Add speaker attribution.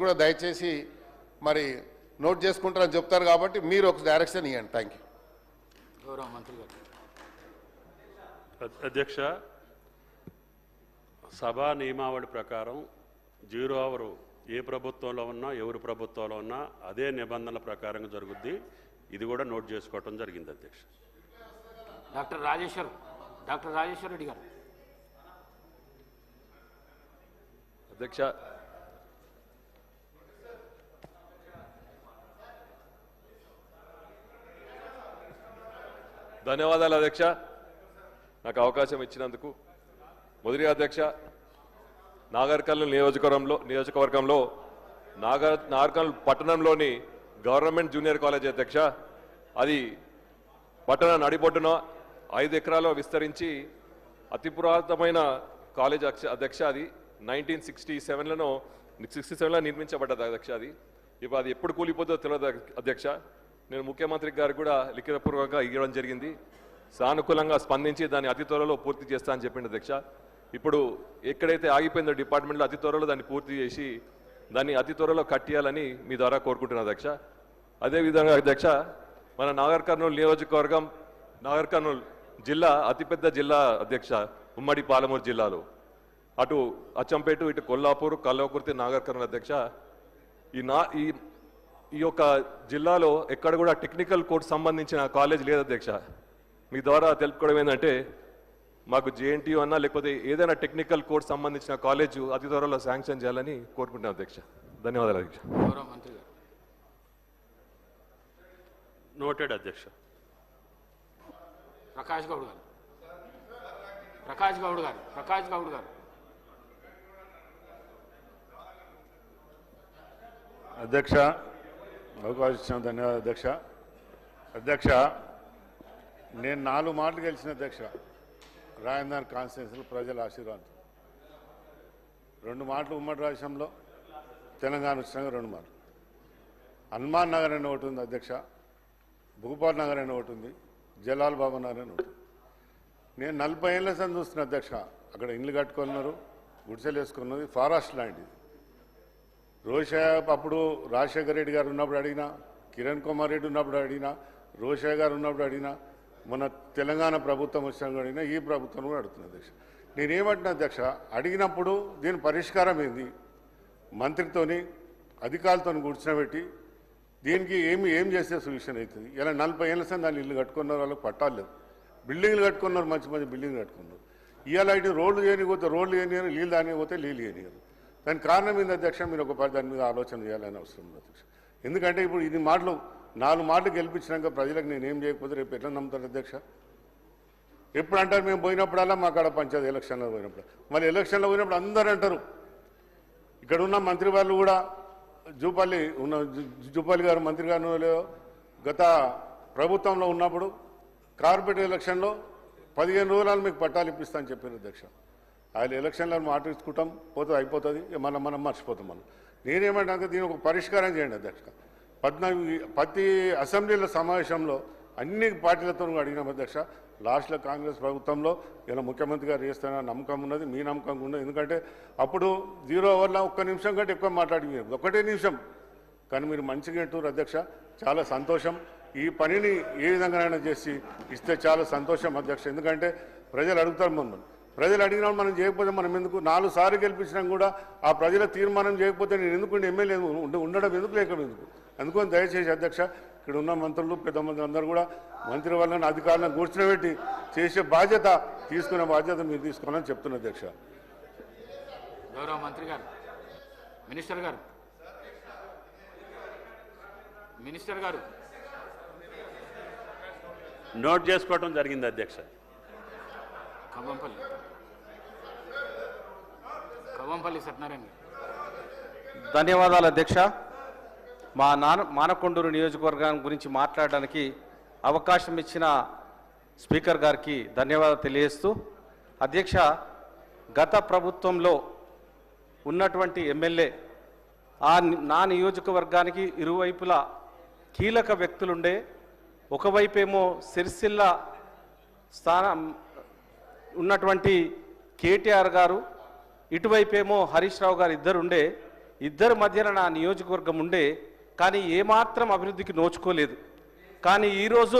Speaker 1: కూడా దయచేసి మరి నోట్ చేసుకుంటారని చెప్తారు కాబట్టి మీరు ఒక డైరెక్షన్ ఇవ్వండి. Thank you.
Speaker 2: అధ్యక్ష, సభా నియమావళి ప్రకారం 0 అవర్ ఏ ప్రభుత్వంలో ఉన్నా ఎవరి ప్రభుత్వంలో ఉన్నా అదే నిబంధనల ప్రకారంగా జరుగుద్ది. ఇది కూడా నోట్ చేసుకోవటం జరిగింది అధ్యక్ష.
Speaker 3: డాక్టర్ రాజేశ్వర్ రెడ్డి గారు.
Speaker 4: అధ్యక్ష, ధన్యవాదాలు అధ్యక్ష, నాకు అవకాశం ఇచ్చినందుకు. మొదటి అధ్యక్ష, నాగర్కర్నూలు నియోజకవర్గంలో నాగర్కర్నూలు పట్టణంలోని గవర్నమెంట్ జూనియర్ కాలేజ్ అధ్యక్ష, అది పట్టణ నడిబొడ్డున 5 ఎకరాల్లో విస్తరించి అతి పురాతనమైన కాలేజ్ అధ్యక్ష. అది 1967లో నిర్మించబడ్డది అధ్యక్ష. అది ఇప్పుడు అది ఎప్పుడు కూలిపోతుందో తెలియదు అధ్యక్ష. నేను ముఖ్యమంత్రి గారికి కూడా లిఖితపూర్వకంగా ఇవ్వడం జరిగింది. సానుకూలంగా స్పందించి దాన్ని అతి త్వరలో పూర్తి చేస్తా అని చెప్పింది అధ్యక్ష. ఇప్పుడు ఎక్కడైతే ఆగిపోయిందో డిపార్ట్మెంట్లో అతి త్వరలో దాన్ని పూర్తి చేసి దాన్ని అతి త్వరలో కట్టేయాలని మీ ద్వారా కోరుకుంటున్నాను అధ్యక్ష. అదేవిధంగా అధ్యక్ష, మన నాగర్కర్నూలు నియోజకవర్గం, నాగర్కర్నూలు జిల్లా అతిపెద్ద జిల్లా అధ్యక్ష, ఉమ్మడి పాలమూరు జిల్లాలో. అటు అచ్చంపేట, ఇటు కొల్లాపూర్, కల్వకుర్తి, నాగర్కర్నూలు అధ్యక్ష. ఈ యొక్క జిల్లాలో ఎక్కడ కూడా టెక్నికల్ కోర్స్ సంబంధించిన కాలేజ్ లేదు అధ్యక్ష. మీ ద్వారా తెలుపుకోవడం ఏంటంటే మాకు జేఎన్టీయూ అన్నా లేకపోతే ఏదైనా టెక్నికల్ కోర్స్ సంబంధించిన కాలేజ్ అతి త్వరలో శాంక్షన్ చేయాలని కోరుకుంటున్నాను అధ్యక్ష. ధన్యవాదాలు అధ్యక్ష.
Speaker 2: నోటెడ్ అధ్యక్ష.
Speaker 3: ప్రకాష్ గౌడ్ గారు.
Speaker 5: అధ్యక్ష, అవకాశం ఇచ్చిన ధన్యవాదాలు అధ్యక్ష. అధ్యక్ష, నేను 4 మాటలు గెలిచిన అధ్యక్ష రాజధాని కాన్స్టిట్యున్సీలో ప్రజల ఆశీర్వాదం. 2 మాటలు ఉమ్మడి రాష్ట్రంలో, తెలంగాణ వచ్చినాక 2 మాటలు. హనుమాన్ నగర్ అనే ఒకటి ఉంది అధ్యక్ష, భూపాల్ నగర్ అనే ఒకటి ఉంది, జలాల్ బాబా నగర్ అని ఒకటి. నేను 40 ఏళ్ళ సంది చూస్తున్నా అధ్యక్ష. అక్కడ ఇండ్లు కట్టుకున్నారు, గుడిసెలు వేసుకున్నది, ఫారెస్ట్ లాంటిది. అప్పుడు రాజశేఖర రెడ్డి గారు ఉన్నప్పుడు అడిగినా, కిరణ్ కుమార్ రెడ్డి ఉన్నప్పుడు అడిగినా, రోషయ్య గారు ఉన్నప్పుడు అడిగినా, మన తెలంగాణ ప్రభుత్వం వచ్చినప్పుడు అడిగినా, ఈ ప్రభుత్వం కూడా అడుగుతున్నా అధ్యక్ష. నేనేమంటున్నా అధ్యక్ష, అడిగినప్పుడు దీని పరిష్కారం ఏంది, మంత్రితోని అధికారులతో కూర్చోబెట్టి దీనికి ఏం చేస్తే సొల్యూషన్ అవుతుంది. ఇలా 40 ఏళ్ళ సంది దాన్ని ఇల్లు కట్టుకున్నారు, వాళ్ళకి పట్టాలు లేవు. బిల్డింగ్లు కట్టుకున్నారు, మంచి బిల్డింగ్లు కట్టుకున్నారు. ఇవాళ ఇటు రోడ్లు చేయనిపోతే రోడ్లు చేయనియరు, నీళ్ళు దానిపోతే నీళ్ళు చేయనియరు. దానికి కారణం ఏంది అధ్యక్ష? మీరు ఒక దాని మీద ఆలోచన చేయాలని అవసరం ఉంది అధ్యక్ష. ఎందుకంటే ఇప్పుడు 4 మాటలు గెలిపించినాక ప్రజలకు నేనేం చేయకపోతే రేపు ఎట్లా నమ్ముతారు అధ్యక్ష? ఎప్పుడు అంటారు మేము పోయినప్పుడల్లా మా కాడ పంచాయతీ ఎలక్షన్లో పోయినప్పుడు, మళ్ళీ ఎలక్షన్లో పోయినప్పుడు అందరూ అంటారు. ఇక్కడ ఉన్న మంత్రి వాళ్ళు కూడా జూపల్లి గారు మంత్రి గారు గత ప్రభుత్వంలో ఉన్నప్పుడు కార్పొరేట్ ఎలక్షన్లో 15 రోజులు మీకు పట్టాలు ఇప్పిస్తా అని చెప్పారు అధ్యక్ష. ఆయన ఎలక్షన్లో మాట ఇచ్చుకుంటాం, పోతుంది, అయిపోతుంది, మనం మర్చిపోతాం. నేనేమంటా దీని ఒక పరిష్కారం చేయండి అధ్యక్ష. ప్రతి అసెంబ్లీల సమావేశంలో అన్ని పార్టీలతో అడిగినాం అధ్యక్ష. లాస్ట్లో కాంగ్రెస్ ప్రభుత్వంలో ఇలా ముఖ్యమంత్రి గారు చేస్తారన్న నమ్మకం ఉన్నది, మీ నమ్మకం ఉన్నది. ఎందుకంటే అప్పుడు 0 అవర్లో 1 నిమిషం కంటే ఎక్కువ మాట్లాడి 1 నిమిషం, కానీ మీరు మంచిగా అంటారు అధ్యక్ష. చాలా సంతోషం. ఈ పనిని ఏ విధంగానైనా చేసి ఇస్తే చాలా సంతోషం అధ్యక్ష. ఎందుకంటే ప్రజలు అడుగుతారు మమ్మల్ని. ప్రజలు అడిగినప్పుడు మనం చేయకపోతే మనం ఎందుకు 4 సార్లు గెలిపించినా కూడా ఆ ప్రజల తీర్మానం చేయకపోతే నేను ఎందుకు ఎమ్మెల్యే ఉండడం ఎందుకు, లేక ఎందుకు? అందుకని దయచేసి అధ్యక్ష, ఇక్కడ ఉన్న మంత్రులు పెద్దమంది అందరూ కూడా మంత్రి వాళ్ళని అధికారులను కూర్చోబెట్టి చేసే బాధ్యత, తీసుకునే బాధ్యత మీరు తీసుకోవాలని చెప్తున్నా అధ్యక్ష.
Speaker 3: గౌరవ మంత్రి గారు, మినిస్టర్ గారు
Speaker 2: నోట్ చేసుకోవటం జరిగింది అధ్యక్ష.
Speaker 3: కవ్వంపల్లి సత్యనారాయణ.
Speaker 6: ధన్యవాదాలు అధ్యక్ష. మా మానకొండూరు నియోజకవర్గం గురించి మాట్లాడడానికి అవకాశం ఇచ్చిన స్పీకర్ గారికి ధన్యవాదాలు తెలియజేస్తూ, అధ్యక్ష, గత ప్రభుత్వంలో ఉన్నటువంటి ఎమ్మెల్యే నా నియోజకవర్గానికి ఇరువైపులా కీలక వ్యక్తులుండే. ఒకవైపేమో సిరిసిల్ల స్థానం ఉన్నటువంటి కేటీఆర్ గారు, ఇటువైపేమో హరీష్ రావు గారు ఇద్దరుండే. ఇద్దరి మధ్యన నా నియోజకవర్గం ఉండే, కానీ ఏమాత్రం అభివృద్ధికి నోచుకోలేదు. కానీ ఈరోజు